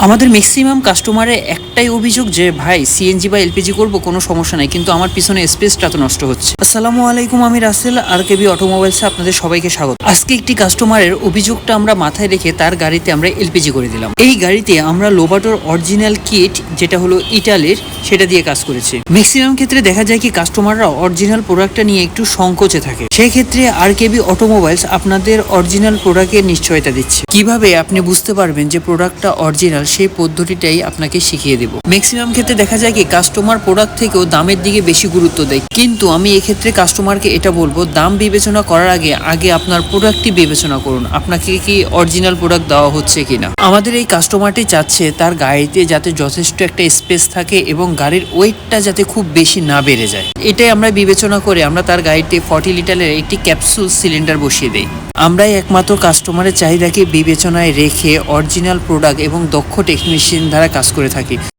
আমাদের ম্যাক্সিমাম কাস্টমারের একটাই অভিযোগ যে ভাই সিএনজি বা এলপিজি করব কোনো সমস্যা নাই, কিন্তু আমার পিছনে স্পেসটা তো নষ্ট হচ্ছে। আসসালামু আলাইকুম, আমি রাসেল আরকেবি অটোমোবাইলসে আপনাদের সবাইকে স্বাগত। আজকে একটি কাস্টমারের অভিযোগটা আমরা মাথায় রেখে তার গাড়িতে আমরা এলপিজি করে দিলাম। এই গাড়িতে আমরা লোবাটোর অরিজিনাল কিট যেটা হলো ইটালির সেটা দিয়ে কাজ করেছি। ম্যাক্সিমাম ক্ষেত্রে দেখা যায় কি কাস্টমাররা অরিজিনাল প্রোডাক্টটা নিয়ে একটু সংকোচে থাকে, সেই ক্ষেত্রে আরকেবি অটোমোবাইলস আপনাদের অরিজিনাল প্রোডাক্টের নিশ্চয়তা দিচ্ছে। কিভাবে আপনি বুঝতে পারবেন যে প্রোডাক্টটা অরিজিনাল সেই পদ্ধতিটাই আপনাকে শিখিয়ে দেব। ম্যাক্সিমাম ক্ষেত্রে দেখা যায় কি কাস্টমার প্রোডাক্ট থেকেও দামের দিকে বেশি গুরুত্ব দেয়, কিন্তু আমি এক্ষেত্রে কাস্টমারকে এটা বলবো দাম বিবেচনা করার আগে আপনার প্রোডাক্টটি বিবেচনা করুন, আপনাকে কি অরিজিনাল প্রোডাক্ট দেওয়া হচ্ছে কিনা। আমাদের এই কাস্টমারটি চাচ্ছে তার গাড়িতে যাতে যথেষ্ট একটা স্পেস থাকে এবং গাড়ির ওয়েটটা যাতে খুব বেশি না বেড়ে যায়। এটাই আমরা বিবেচনা করে আমরা তার গাড়িতে 40 লিটারের একটি ক্যাপসুল সিলিন্ডার বসিয়ে দেই। আমরাই একমাত্র কাস্টমারের চাহিদাকে বিবেচনায় রেখে অরিজিনাল প্রোডাক্ট এবং দক্ষ টেকনিশিয়ান দ্বারা কাজ করে থাকি।